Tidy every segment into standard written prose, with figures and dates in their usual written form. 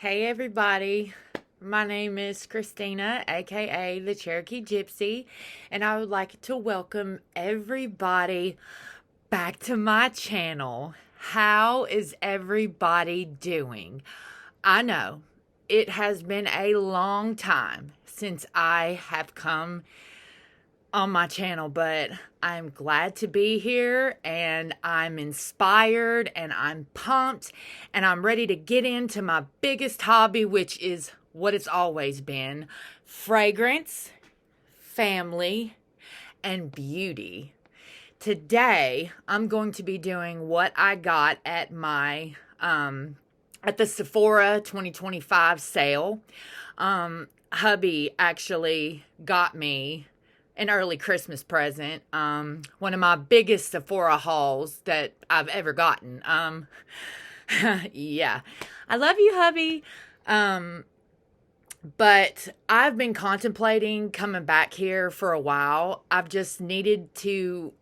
Hey everybody, my name is Christina, aka the Cherokee Gypsy, and I would like to welcome everybody back to my channel. How is everybody doing? I know it has been a long time since I have come on my channel, but I'm glad to be here and I'm inspired and I'm pumped and I'm ready to get into my biggest hobby, which is what it's always been: fragrance, family, and beauty. Today, I'm going to be doing what I got at my at the Sephora 2025 sale. Hubby actually got me an early Christmas present. One of my biggest Sephora hauls that I've ever gotten. Yeah. I love you, hubby. But I've been contemplating coming back here for a while. I've just needed to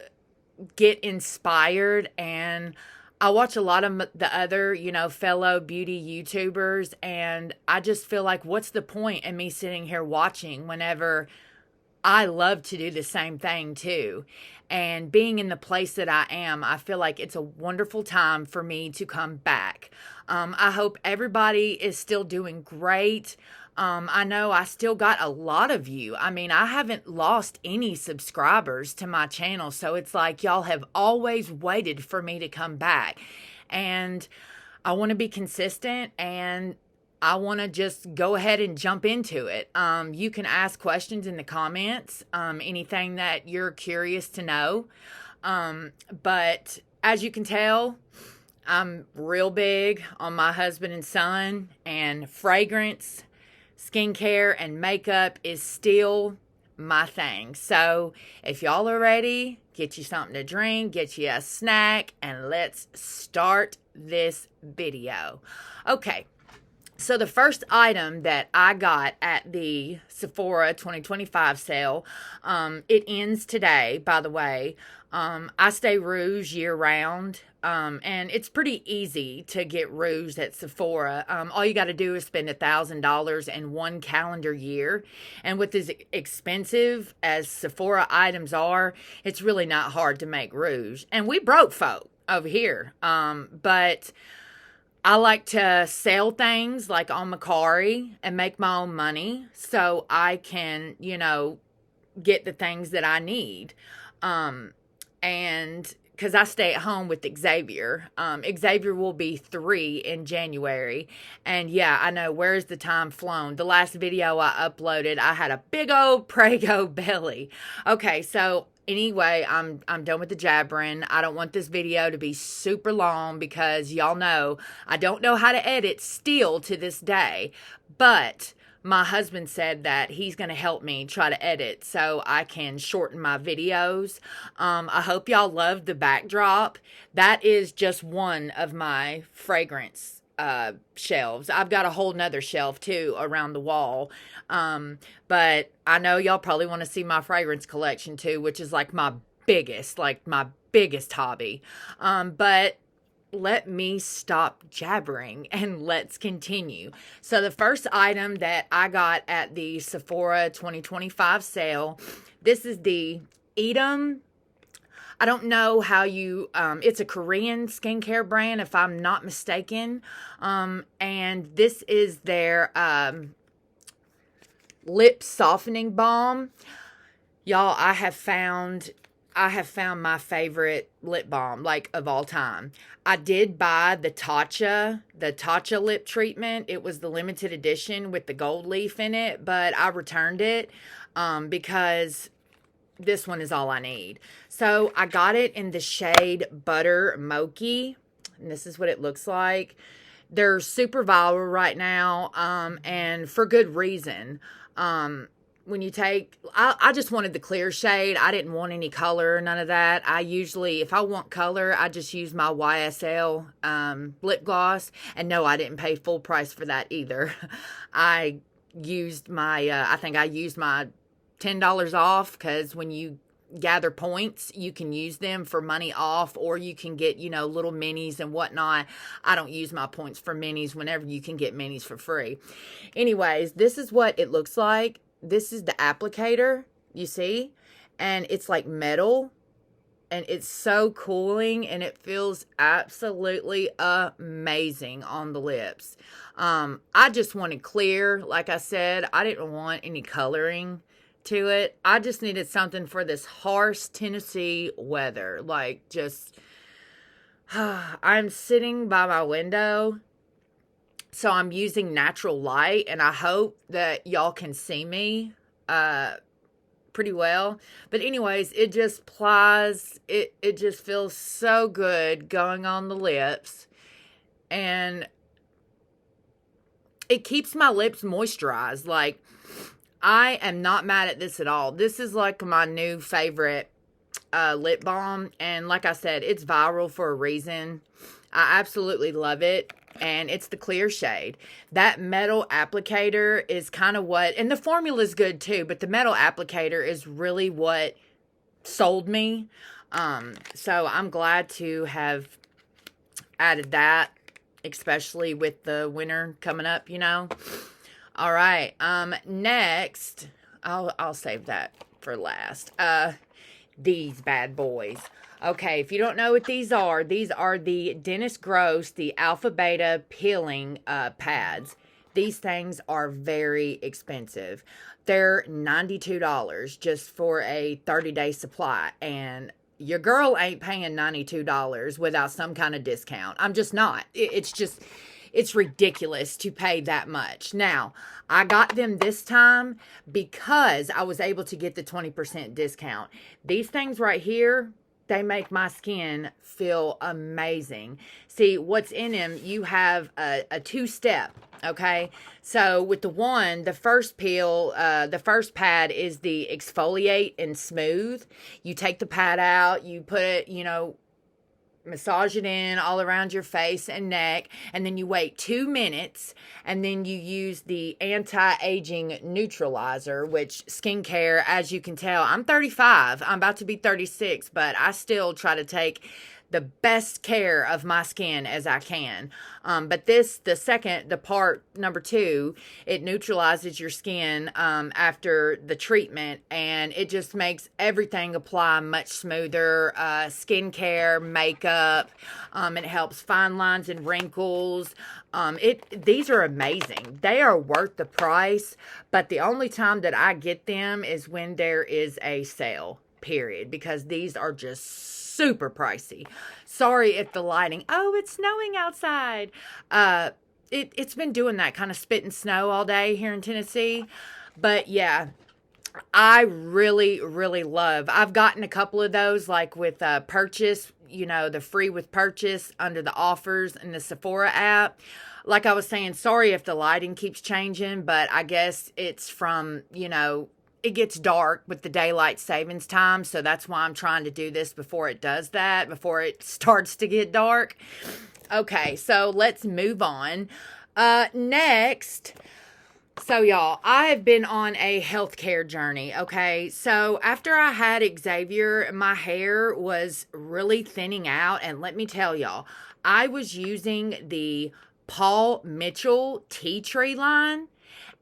get inspired, and I watch a lot of the other, fellow beauty YouTubers, and I just feel like, what's the point in me sitting here watching whenever I love to do the same thing too? And being in the place that I am, I feel like it's a wonderful time for me to come back. I hope everybody is still doing great. I know I still got a lot of you. I mean, I haven't lost any subscribers to my channel, so it's like y'all have always waited for me to come back. And I want to be consistent, and I want to just go ahead and jump into it. You can ask questions in the comments, anything that you're curious to know. But as you can tell, I'm real big on my husband and son, and fragrance, skincare, and makeup is still my thing. So if y'all are ready, get you something to drink, get you a snack, and let's start this video. Okay. So the first item that I got at the Sephora 2025 sale, it ends today, by the way. I stay rouge year round, and it's pretty easy to get rouge at Sephora. All you got to do is spend $1,000 in one calendar year. And with as expensive as Sephora items are, it's really not hard to make rouge. And we broke folk over here. But I like to sell things like on Macari and make my own money so I can, get the things that I need. And because I stay at home with Xavier. Xavier will be 3 in January. And yeah, I know, where's the time flown? The last video I uploaded, I had a big old Prego belly. Okay, so anyway, I'm done with the jabbering. I don't want this video to be super long because y'all know I don't know how to edit still to this day. But my husband said that he's going to help me try to edit so I can shorten my videos. I hope y'all love the backdrop. That is just one of my fragrance shelves. I've got a whole nother shelf too around the wall. But I know y'all probably want to see my fragrance collection too, which is like my biggest hobby. But let me stop jabbering and let's continue. So the first item that I got at the Sephora 2025 sale, this is the Edam. I don't know how you, it's a Korean skincare brand if I'm not mistaken. And this is their lip softening balm. Y'all, I have found my favorite lip balm, like, of all time. I did buy the Tatcha lip treatment. It was the limited edition with the gold leaf in it, but I returned it because this one is all I need. So I got it in the shade Butter Mochi, and this is what it looks like. They're super viral right now, and for good reason. When you take, I just wanted the clear shade. I didn't want any color, none of that. I usually, if I want color, I just use my YSL lip gloss. And no, I didn't pay full price for that either. I used my, I think I used my $10 off, because when you gather points. You can use them for money off, or you can get, little minis and whatnot. I don't use my points for minis whenever you can get minis for free. Anyways, this is what it looks like. This is the applicator, you see? And it's like metal. And it's so cooling, and it feels absolutely amazing on the lips. I just wanted clear. Like I said, I didn't want any coloring to it. I just needed something for this harsh Tennessee weather. Like, just, I'm sitting by my window, so I'm using natural light, and I hope that y'all can see me pretty well. But anyways, it just plies. It just feels so good going on the lips, and it keeps my lips moisturized. Like, I am not mad at this at all. This is like my new favorite lip balm, and like I said, it's viral for a reason. I absolutely love it. And it's the clear shade. That metal applicator is kind of what, and the formula is good too, but the metal applicator is really what sold me. So I'm glad to have added that, especially with the winter coming up, All right. Next, I'll save that for last. These bad boys. Okay, if you don't know what these are the Dennis Gross, the Alpha Beta peeling pads. These things are very expensive. They're $92 just for a 30-day supply. And your girl ain't paying $92 without some kind of discount. I'm just not. It's ridiculous to pay that much. Now, I got them this time because I was able to get the 20% discount. These things right here, they make my skin feel amazing. See, what's in them, you have a two-step, okay? So with the first peel, the first pad is the exfoliate and smooth. You take the pad out, you put it, massage it in all around your face and neck, and then you wait 2 minutes, and then you use the anti-aging neutralizer, which skincare, as you can tell, I'm 35, I'm about to be 36, but I still try to take the best care of my skin as I can. But the part number 2, it neutralizes your skin after the treatment, and it just makes everything apply much smoother. Skincare, makeup, it helps fine lines and wrinkles. These are amazing. They are worth the price, but the only time that I get them is when there is a sale, period, because these are just super pricey. Sorry if the lighting, it's snowing outside. It's been doing that, kind of spitting snow all day here in Tennessee. But yeah, I really, really love. I've gotten a couple of those, like with purchase, the free with purchase under the offers in the Sephora app. Like I was saying, sorry if the lighting keeps changing, but I guess it's from, it gets dark with the daylight savings time, so that's why I'm trying to do this before it does that, before it starts to get dark. Okay, so let's move on. Next, so y'all, I have been on a healthcare journey, okay? So after I had Xavier, my hair was really thinning out, and let me tell y'all, I was using the Paul Mitchell tea tree line,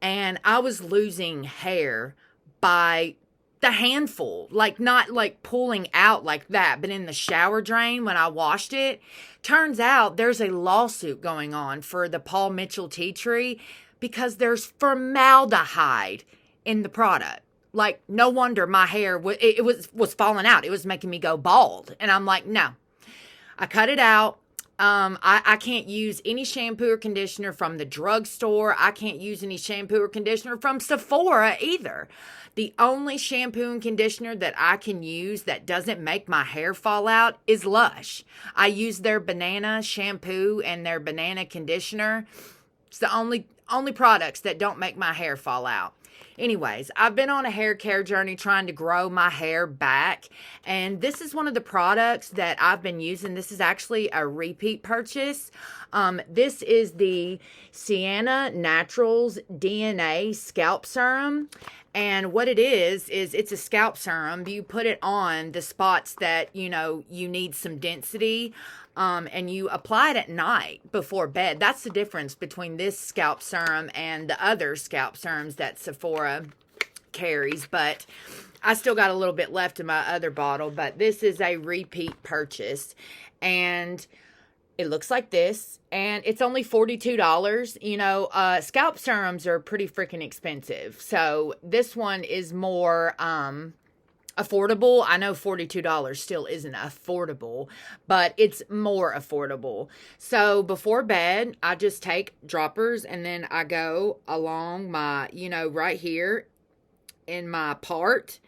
and I was losing hair by the handful, like not like pulling out like that, but in the shower drain when I washed it. Turns out there's a lawsuit going on for the Paul Mitchell tea tree because there's formaldehyde in the product. Like, no wonder my hair was falling out. It was making me go bald. And I'm like, no. I cut it out. I can't use any shampoo or conditioner from the drugstore. I can't use any shampoo or conditioner from Sephora either. The only shampoo and conditioner that I can use that doesn't make my hair fall out is Lush. I use their banana shampoo and their banana conditioner. It's the only products that don't make my hair fall out. Anyways, I've been on a hair care journey trying to grow my hair back, and this is one of the products that I've been using. This is actually a repeat purchase. This is the Sienna Naturals DNA Scalp Serum. And what it is it's a scalp serum. You put it on the spots that, you need some density, and you apply it at night before bed. That's the difference between this scalp serum and the other scalp serums that Sephora carries. But I still got a little bit left in my other bottle, but this is a repeat purchase. And it looks like this, and it's only $42. Scalp serums are pretty freaking expensive. So this one is more affordable. I know $42 still isn't affordable, but it's more affordable. So before bed, I just take droppers, and then I go along my, right here in my part.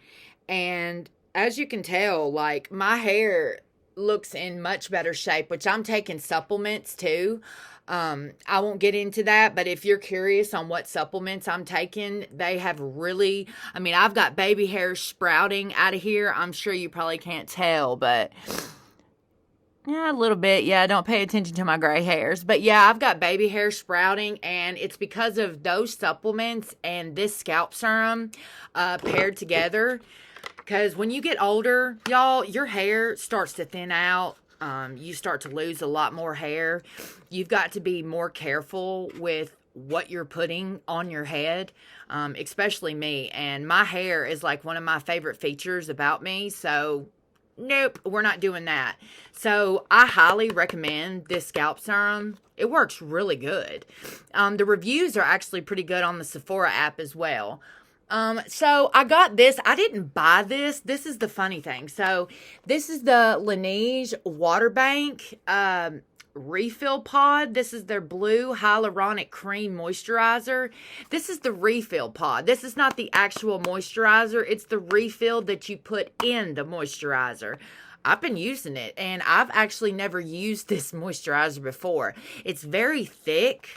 And as you can tell, like, my hair looks in much better shape, which I'm taking supplements too. I won't get into that, but if you're curious on what supplements I'm taking, they have really, I've got baby hairs sprouting out of here. I'm sure you probably can't tell, but yeah, a little bit. Yeah, don't pay attention to my gray hairs. But yeah, I've got baby hair sprouting, and it's because of those supplements and this scalp serum paired together. Because when you get older, y'all, your hair starts to thin out. You start to lose a lot more hair. You've got to be more careful with what you're putting on your head, especially me. And my hair is like one of my favorite features about me. So, nope, we're not doing that. So, I highly recommend this scalp serum. It works really good. The reviews are actually pretty good on the Sephora app as well. So I got this. I didn't buy this. This is the funny thing. So this is the Laneige Water Bank refill pod. This is their blue hyaluronic cream moisturizer. This is the refill pod. This is not the actual moisturizer. It's the refill that you put in the moisturizer. I've been using it, and I've actually never used this moisturizer before. It's very thick.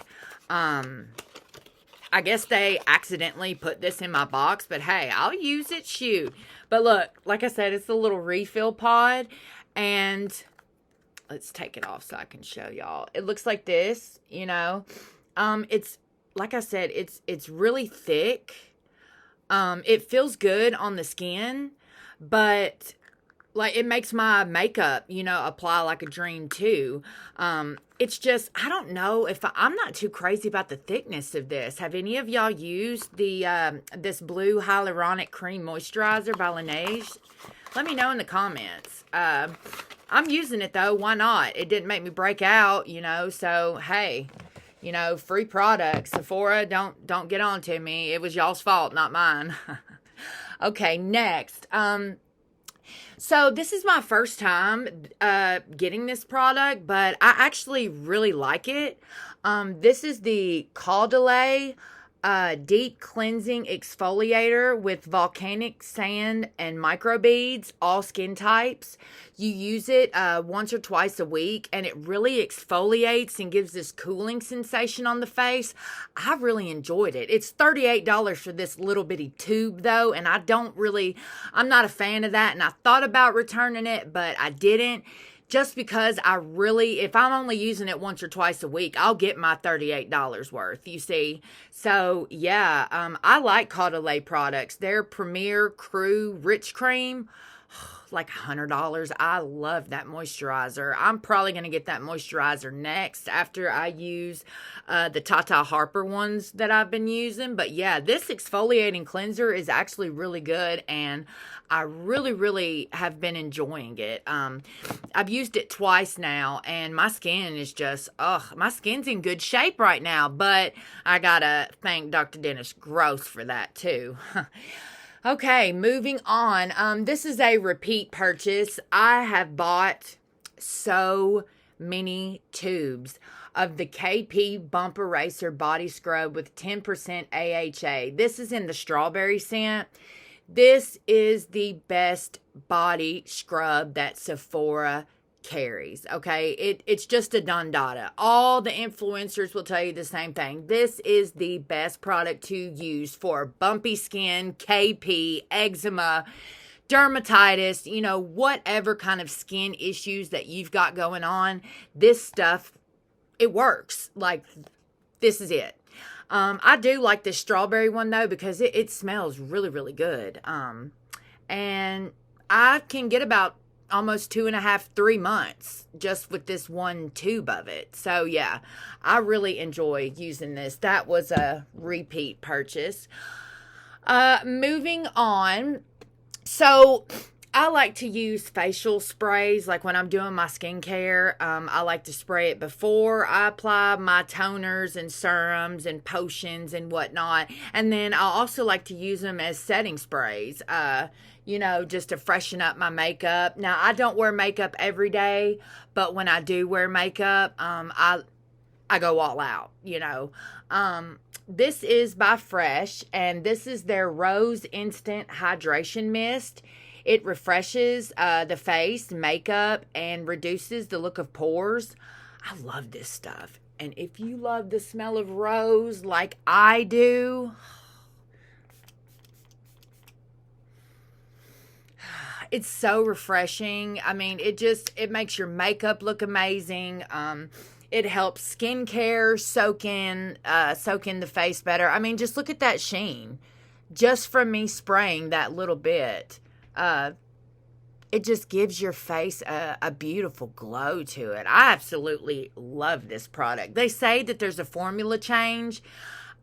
I guess they accidentally put this in my box, but hey, I'll use it, shoot. But look, like I said, it's a little refill pod, and let's take it off so I can show y'all. It looks like this, It's, like I said, it's really thick. It feels good on the skin, but like, it makes my makeup, apply like a dream too. It's just, I don't know if I'm not too crazy about the thickness of this. Have any of y'all used the this blue hyaluronic cream moisturizer by Laneige? Let me know in the comments. I'm using it though. Why not? It didn't make me break out, so hey, free products. Sephora, don't get on to me. It was y'all's fault, not mine. Okay, next. So this is my first time getting this product, but I actually really like it. This is the Caudalie Deep Cleansing Exfoliator with volcanic sand and microbeads, all skin types. You use it once or twice a week, and it really exfoliates and gives this cooling sensation on the face. I really enjoyed it. It's $38 for this little bitty tube, though, and I'm not a fan of that, and I thought about returning it, but I didn't. Just because if I'm only using it once or twice a week, I'll get my $38 worth, you see. So, yeah, I like Caudalie products. Their Premier Crew Rich Cream, like $100. I love that moisturizer. I'm probably going to get that moisturizer next after I use the Tata Harper ones that I've been using. But yeah, this exfoliating cleanser is actually really good, and I really, really have been enjoying it. I've used it twice now, and my skin is just, my skin's in good shape right now, but I gotta thank Dr. Dennis Gross for that too. Okay, moving on. This is a repeat purchase. I have bought so many tubes of the KP Bump Eraser Body Scrub with 10% AHA. This is in the strawberry scent. This is the best body scrub that Sephora carries, okay? It's just a done data. All the influencers will tell you the same thing. This is the best product to use for bumpy skin, KP, eczema, dermatitis, you know, whatever kind of skin issues that you've got going on. This stuff, it works. Like, this is it. I do like this strawberry one though, because it smells really, really good. And I can get about almost 2.5, 3 months just with this one tube of it. So yeah, I really enjoy using this. That was a repeat purchase. Moving on. So I like to use facial sprays, like when I'm doing my skincare. I like to spray it before I apply my toners and serums and potions and whatnot. And then I also like to use them as setting sprays, you know, just to freshen up my makeup. Now, I don't wear makeup every day, but when I do wear makeup, I go all out, you know. This is by Fresh, and this is their Rose Instant Hydration Mist. It refreshes the face, makeup, and reduces the look of pores. I love this stuff. And if you love the smell of rose like I do, it's so refreshing. I mean, it makes your makeup look amazing. It helps skincare soak in the face better. I mean, just look at that sheen. Just from me spraying that little bit. It just gives your face a beautiful glow to it. I absolutely love this product. They say that there's a formula change.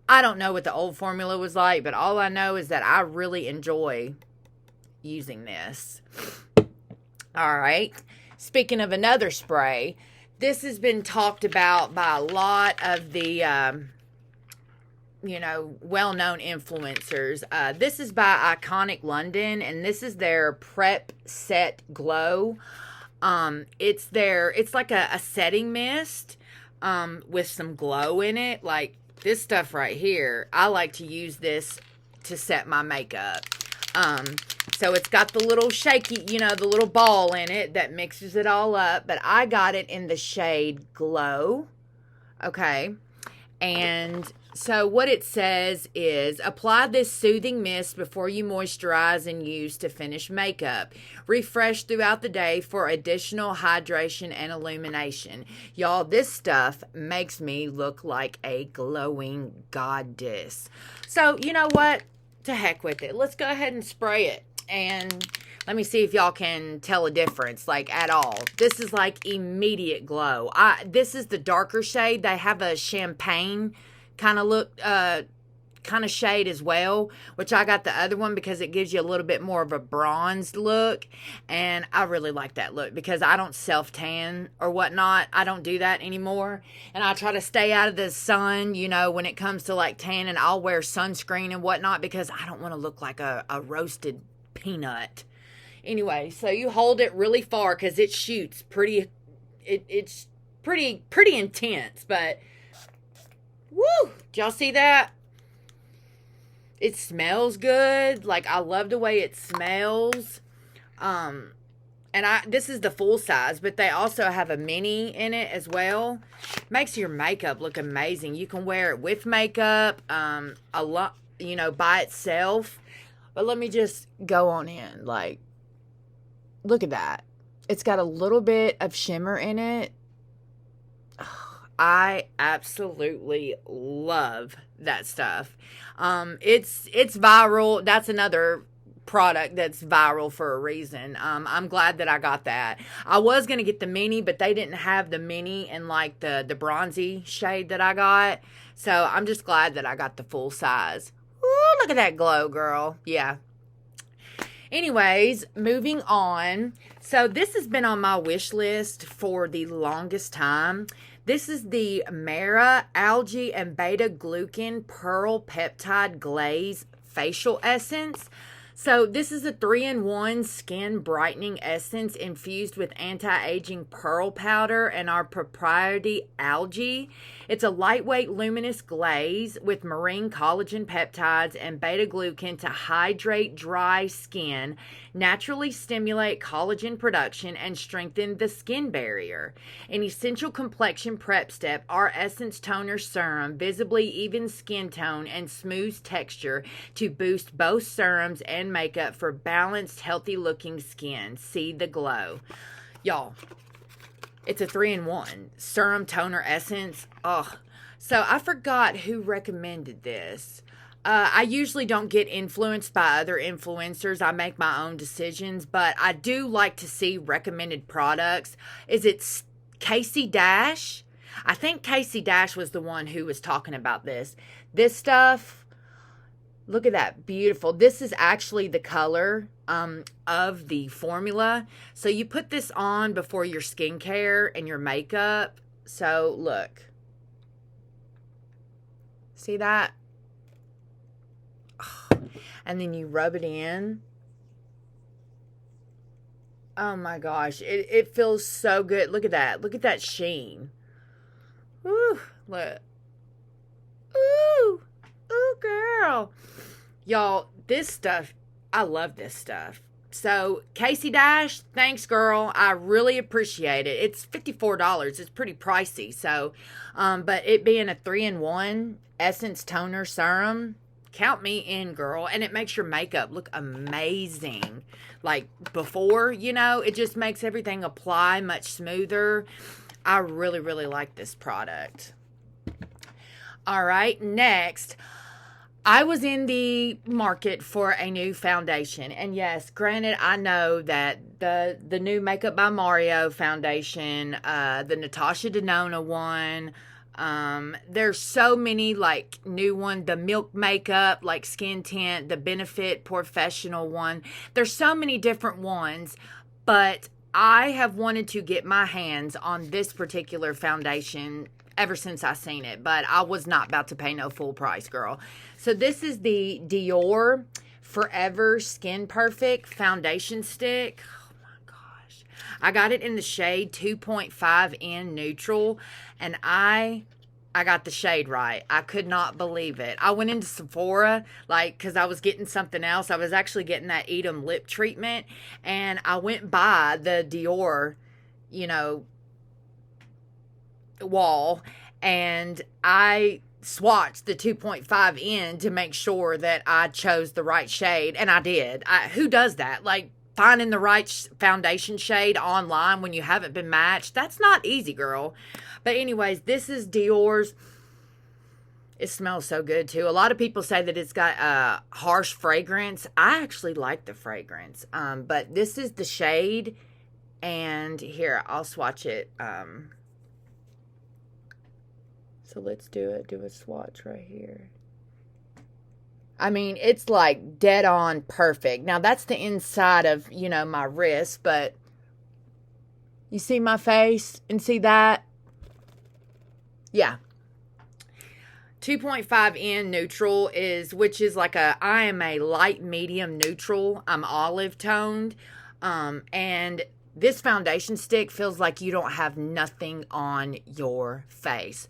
I don't know what the old formula was like, but all I know is that I really enjoy using this. All right. Speaking of another spray, this has been talked about by a lot of the well-known influencers. This is by Iconic London, and this is their Prep Set Glow. It's like a setting mist with some glow in it. Like this stuff right here, I like to use this to set my makeup. So it's got the little shaky, the little ball in it that mixes it all up, but I got it in the shade Glow. Okay. And so what it says is, apply this soothing mist before you moisturize and use to finish makeup. Refresh throughout the day for additional hydration and illumination. Y'all, this stuff makes me look like a glowing goddess. So, you know what? To heck with it. Let's go ahead and spray it. And let me see if y'all can tell a difference, like, at all. This is like immediate glow. This is the darker shade. They have a champagne kind of look, kind of shade as well, which I got the other one because it gives you a little bit more of a bronzed look. And I really like that look because I don't self-tan or whatnot. I don't do that anymore. And I try to stay out of the sun, when it comes to like tan, and I'll wear sunscreen and whatnot because I don't want to look like a roasted peanut. Anyway, so you hold it really far because it shoots it's pretty intense, but woo! Did y'all see that? It smells good. Like, I love the way it smells. And this is the full size, but they also have a mini in it as well. Makes your makeup look amazing. You can wear it with makeup, a lot, by itself. But let me just go on in. Like, look at that. It's got a little bit of shimmer in it. I absolutely love that stuff. It's viral. That's another product that's viral for a reason. I'm glad that I got that. I was going to get the mini, but they didn't have the mini in like the bronzy shade that I got. So I'm just glad that I got the full size. Ooh, look at that glow, girl. Yeah. Anyways, moving on. So this has been on my wish list for the longest time. This is the Mara Algae and Beta Glucan Pearl Peptide Glaze Facial Essence. So this is a 3-in-1 skin brightening essence infused with anti-aging pearl powder and our proprietary algae. It's a lightweight luminous glaze with marine collagen peptides and beta glucan to hydrate dry skin, naturally stimulate collagen production, and strengthen the skin barrier. An essential complexion prep step, our Essence Toner Serum visibly evens skin tone and smooths texture to boost both serums and makeup for balanced, healthy looking skin. See the glow. Y'all, it's a 3-in-1 serum, toner, essence. Oh, so I forgot who recommended this. I usually don't get influenced by other influencers. I make my own decisions, but I do like to see recommended products. Is it Casey Dash? I think Casey Dash was the one who was talking about this. This stuff, look at that, beautiful. This is actually the color of the formula. So you put this on before your skincare and your makeup. So look. See that? And then you rub it in. Oh my gosh. It feels so good. Look at that. Look at that sheen. Ooh, look. Ooh. Ooh, girl. Y'all, this stuff, I love this stuff. So, Casey Dash, thanks, girl. I really appreciate it. It's $54. It's pretty pricey. So, but it being a 3-in-1 Essence Toner Serum, count me in, girl. And it makes your makeup look amazing. Like before, you know, it just makes everything apply much smoother. I really, really like this product. All right, next, I was in the market for a new foundation. And yes, granted, I know that the new Makeup by Mario foundation, the Natasha Denona one, there's so many like new one, the Milk Makeup, like skin tint, the Benefit Professional one. There's so many different ones, but I have wanted to get my hands on this particular foundation ever since I seen it, but I was not about to pay no full price, girl. So this is the Dior Forever Skin Perfect Foundation Stick. Oh my gosh. I got it in the shade 2.5 in neutral, and I got the shade right. I could not believe it. I went into Sephora, like, because I was getting something else. I was actually getting that Edam lip treatment, and I went by the Dior, you know, wall, and I swatched the 2.5 in to make sure that I chose the right shade, and I did. Who does that? Like, finding the right foundation shade online when you haven't been matched? That's not easy, girl. But anyways, this is Dior's. It smells so good too. A lot of people say that it's got a harsh fragrance. I actually like the fragrance. But this is the shade, and here, I'll swatch it. So let's do a swatch right here. I mean, it's like dead on perfect. Now, that's the inside of, you know, my wrist, but you see my face and see that? Yeah. 2.5 in neutral which is like I am a light medium neutral. I'm olive toned. And this foundation stick feels like you don't have nothing on your face.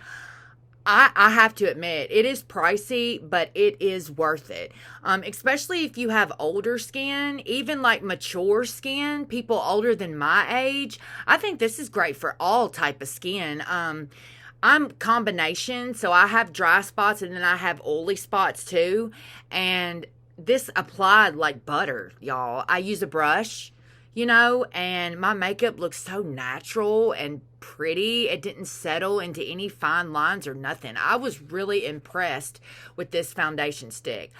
I have to admit, it is pricey, but it is worth it. Especially if you have older skin, even like mature skin, people older than my age. I think this is great for all type of skin. I'm combination, so I have dry spots and then I have oily spots too. And this applied like butter, y'all. I use a brush, you know, and my makeup looks so natural and pretty. It didn't settle into any fine lines or nothing. I was really impressed with this foundation stick.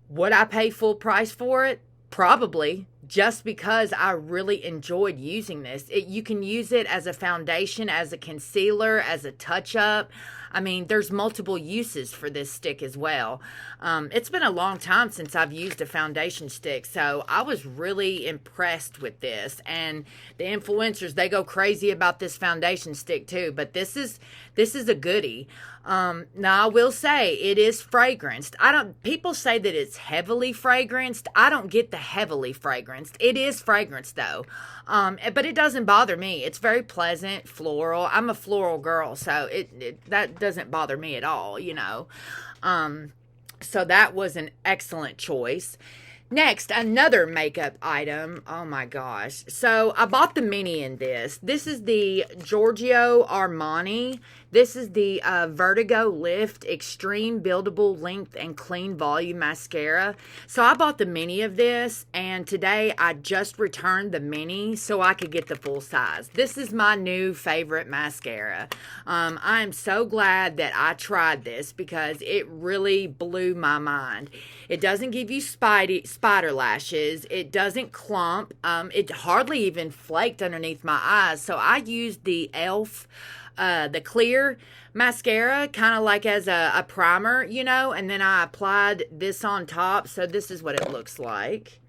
Would I pay full price for it? Probably. just because I really enjoyed using this. You can use it as a foundation, as a concealer, as a touch-up. I mean, there's multiple uses for this stick as well. It's been a long time since I've used a foundation stick, so I was really impressed with this. And the influencers, they go crazy about this foundation stick too, but this is a goodie. Now I will say it is fragranced. People say that it's heavily fragranced. I don't get the heavily fragranced. It is fragranced though. But it doesn't bother me. It's very pleasant, floral. I'm a floral girl, so that doesn't bother me at all, you know. So that was an excellent choice. Next, another makeup item. Oh my gosh. So I bought the mini in this. This is the Giorgio Armani. This is the Vertigo Lift Extreme Buildable Length and Clean Volume Mascara. So I bought the mini of this, and today I just returned the mini so I could get the full size. This is my new favorite mascara. I am so glad that I tried this because it really blew my mind. It doesn't give you spider lashes. It doesn't clump. It hardly even flaked underneath my eyes. So I used the e.l.f. The clear mascara, kind of like as a primer, you know, and then I applied this on top. So this is what it looks like.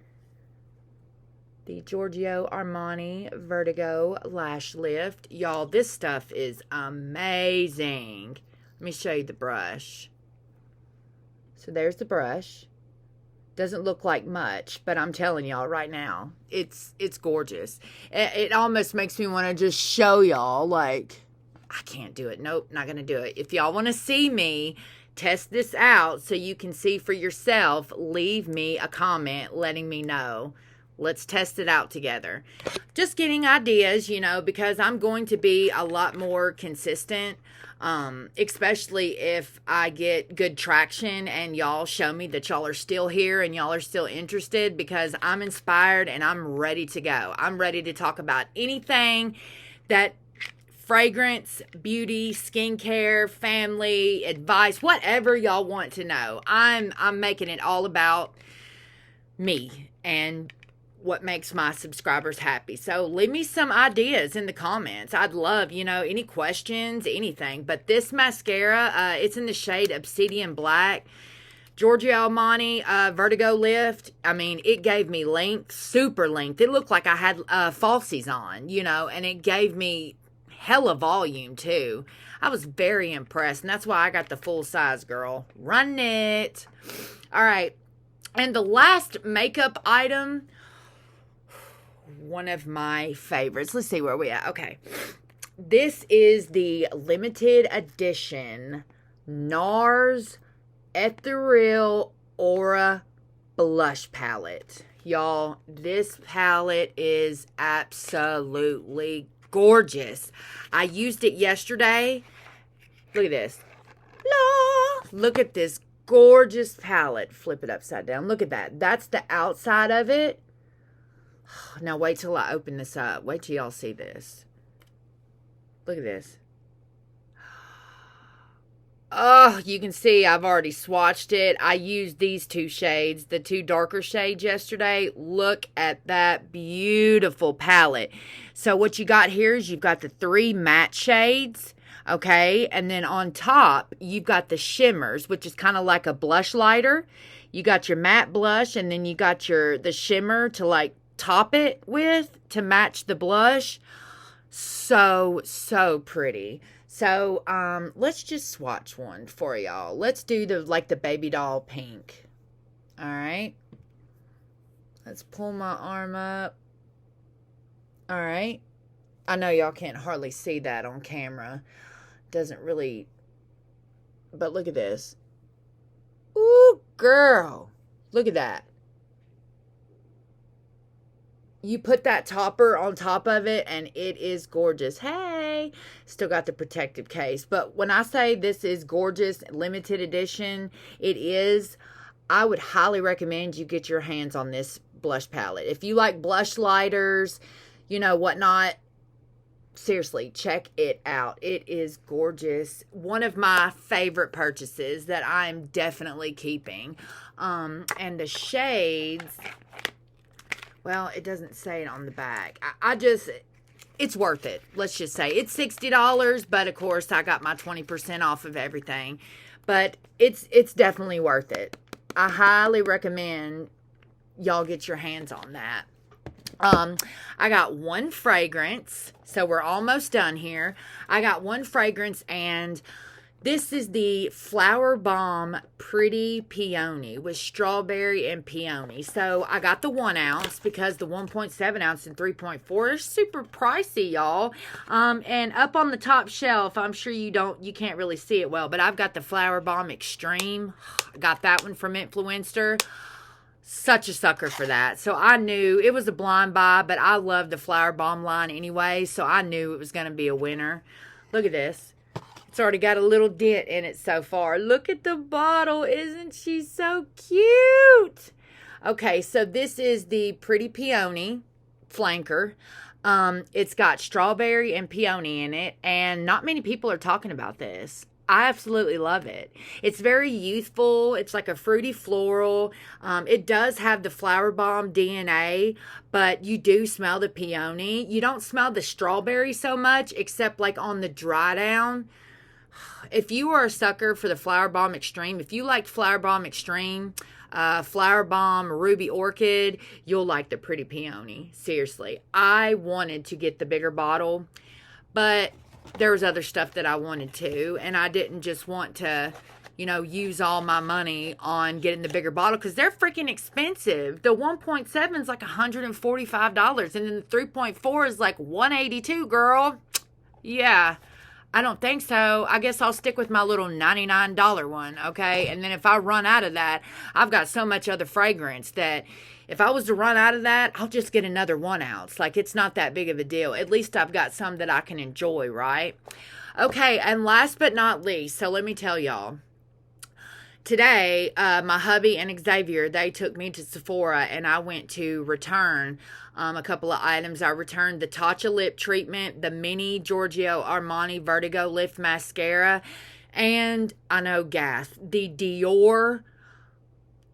The Giorgio Armani Vertigo Lash Lift. Y'all, this stuff is amazing. Let me show you the brush. So there's the brush. Doesn't look like much, but I'm telling y'all right now, it's gorgeous. It almost makes me want to just show y'all, like, I can't do it. Nope, not going to do it. If y'all want to see me test this out so you can see for yourself, leave me a comment letting me know. Let's test it out together. Just getting ideas, you know, because I'm going to be a lot more consistent, especially if I get good traction and y'all show me that y'all are still here and y'all are still interested, because I'm inspired and I'm ready to go. I'm ready to talk about anything that fragrance, beauty, skincare, family, advice, whatever y'all want to know. I'm making it all about me and what makes my subscribers happy. So leave me some ideas in the comments. I'd love, you know, any questions, anything. But this mascara, it's in the shade Obsidian Black. Giorgio Armani Vertigo Lift. I mean, it gave me length, super length. It looked like I had falsies on, you know, and it gave me hella volume too. I was very impressed, and that's why I got the full size, girl. Run it. All right. And the last makeup item, one of my favorites. Let's see where we at. Okay. This is the limited edition NARS Ethereal Aura Blush Palette. Y'all, this palette is absolutely gorgeous. I used it yesterday. Look at this. Look at this gorgeous palette. Flip it upside down. Look at that. That's the outside of it. Now wait till I open this up. Wait till y'all see this. Look at this. Oh, you can see I've already swatched it. I used these two shades, the two darker shades yesterday. Look at that beautiful palette. So what you got here is you've got the 3 matte shades, okay? And then on top, you've got the shimmers, which is kind of like a blush lighter. You got your matte blush, and then you got the shimmer to like top it with to match the blush. So pretty. So, let's just swatch one for y'all. Let's do the baby doll pink. All right. Let's pull my arm up. All right. I know y'all can't hardly see that on camera. Doesn't really, but look at this. Ooh, girl. Look at that. You put that topper on top of it, and it is gorgeous. Hey, still got the protective case. But when I say this is gorgeous, limited edition, it is. I would highly recommend you get your hands on this blush palette. If you like blush lighters, you know, whatnot, seriously, check it out. It is gorgeous. One of my favorite purchases that I'm definitely keeping. And the shades, Well, it doesn't say it on the back. I just, it's worth it. Let's just say it's $60, but of course I got my 20% off of everything. But it's definitely worth it. I highly recommend y'all get your hands on that. I got one fragrance, so we're almost done here. I got one fragrance, and this is the Flower Bomb Pretty Peony with strawberry and peony. So I got the 1 ounce because the 1.7 ounce and 3.4 are super pricey, y'all. And up on the top shelf, I'm sure you can't really see it well, but I've got the Flower Bomb Extreme. I got that one from Influencer. Such a sucker for that. So I knew it was a blind buy, but I love the Flower Bomb line anyway, so I knew it was going to be a winner. Look at this. It's already got a little dent in it so far. Look at the bottle. Isn't she so cute? Okay, so this is the Pretty Peony flanker. It's got strawberry and peony in it, and not many people are talking about this. I absolutely love it. It's very youthful. It's like a fruity floral. It does have the Flower Bomb DNA, but you do smell the peony. You don't smell the strawberry so much, except like on the dry down. If you are a sucker for the Flower Bomb Extreme, if you like Flower Bomb Extreme, Flower Bomb Ruby Orchid, you'll like the Pretty Peony. Seriously. I wanted to get the bigger bottle, but there was other stuff that I wanted to, and I didn't just want to, use all my money on getting the bigger bottle because they're freaking expensive. The 1.7 is like $145, and then the 3.4 is like $182, girl. Yeah. I don't think so. I guess I'll stick with my little $99 one, okay? And then if I run out of that, I've got so much other fragrance that if I was to run out of that, I'll just get another 1 ounce. Like, it's not that big of a deal. At least I've got some that I can enjoy, right? Okay, and last but not least, so let me tell y'all. Today, my hubby and Xavier, they took me to Sephora, and I went to return a couple of items. I returned the Tatcha Lip Treatment, the Mini Giorgio Armani Vertigo Lift Mascara, and I know gas, the Dior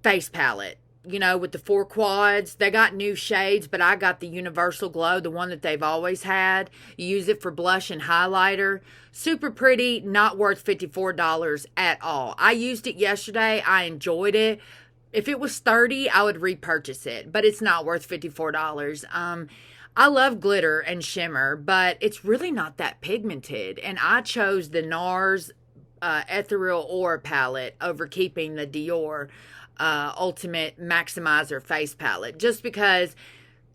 Face Palette. With the 4 quads. They got new shades, but I got the Universal Glow, the one that they've always had. You use it for blush and highlighter. Super pretty, not worth $54 at all. I used it yesterday. I enjoyed it. If it was $30, I would repurchase it, but it's not worth $54. I love glitter and shimmer, but it's really not that pigmented, and I chose the NARS Ethereal Aura palette over keeping the Dior Ultimate Maximizer face palette, just because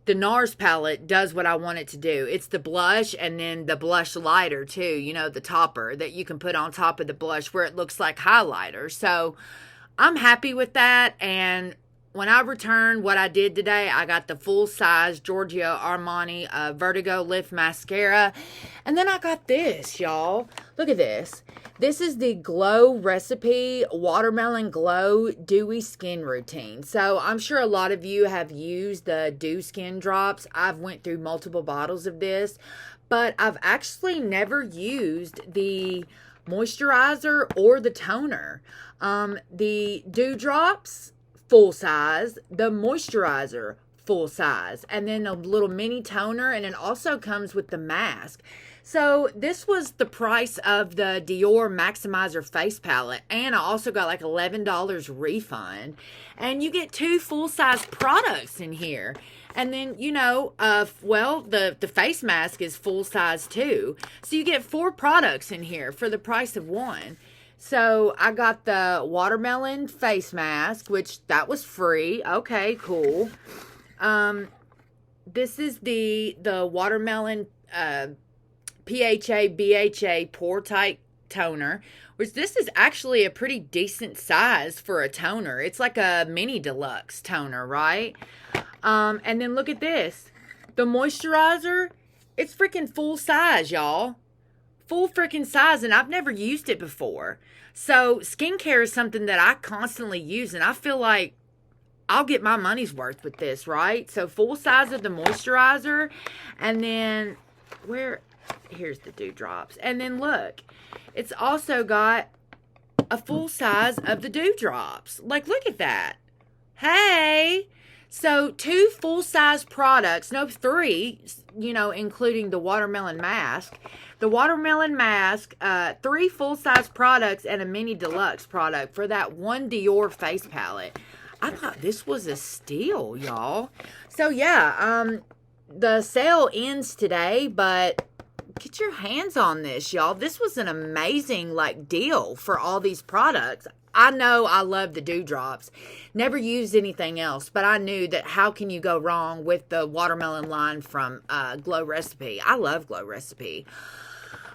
the NARS palette does what I want it to do. It's the blush and then the blush lighter too, the topper that you can put on top of the blush where it looks like highlighter. So I'm happy with that. And when I returned what I did today, I got the full size Giorgio Armani Vertigo Lift Mascara. And then I got this, y'all. Look at this. This is the Glow Recipe Watermelon Glow Dewy Skin Routine. So I'm sure a lot of you have used the Dew Skin Drops. I've went through multiple bottles of this, but I've actually never used the moisturizer or the toner. The Dew Drops, full size, the moisturizer, full size, and then a little mini toner, and it also comes with the mask. So this was the price of the Dior Maximizer face palette, and I also got like $11 refund, and you get 2 full-size products in here. And then, the face mask is full size too, so you get 4 products in here for the price of 1. So I got the watermelon face mask, which that was free. Okay, cool. This is the watermelon PHA BHA pore tight toner, which this is actually a pretty decent size for a toner. It's like a mini deluxe toner, right? And then look at this. The moisturizer, it's freaking full size, y'all. Full freaking size, and I've never used it before. So skincare is something that I constantly use, and I feel like I'll get my money's worth with this, right? So full size of the moisturizer, and then here's the dewdrops. And then look, it's also got a full size of the dewdrops. Like, look at that. Hey! So, two full-size products, no, three, including the watermelon mask. The watermelon mask, three full-size products, and a mini deluxe product for that one Dior face palette. I thought this was a steal, y'all. So, yeah, the sale ends today, but get your hands on this, y'all. This was an amazing, deal for all these products. I know I love the dewdrops. Never used anything else, but I knew that how can you go wrong with the watermelon line from Glow Recipe. I love Glow Recipe.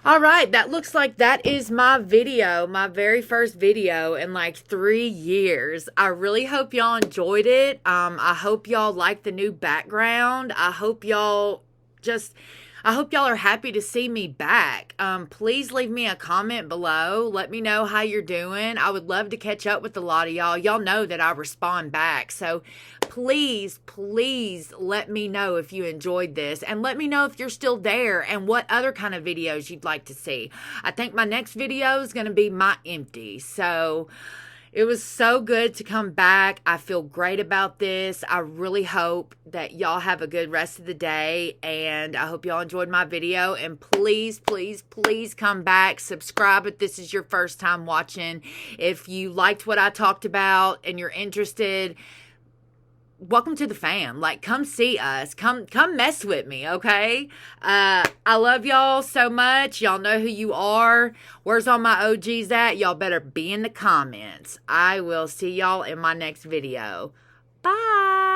All right, that looks like that is my video, my very first video in 3 years. I really hope y'all enjoyed it. I hope y'all like the new background. I hope y'all are happy to see me back. Please leave me a comment below. Let me know how you're doing. I would love to catch up with a lot of y'all. Y'all know that I respond back. So please, please let me know if you enjoyed this. And let me know if you're still there and what other kind of videos you'd like to see. I think my next video is going to be my empty. So it was so good to come back. I feel great about this. I really hope that y'all have a good rest of the day, and I hope y'all enjoyed my video. And please, please, please come back. Subscribe if this is your first time watching. If you liked what I talked about and you're interested, welcome to the fam. Come see us. Come mess with me, okay? I love y'all so much. Y'all know who you are. Where's all my OGs at? Y'all better be in the comments. I will see y'all in my next video. Bye.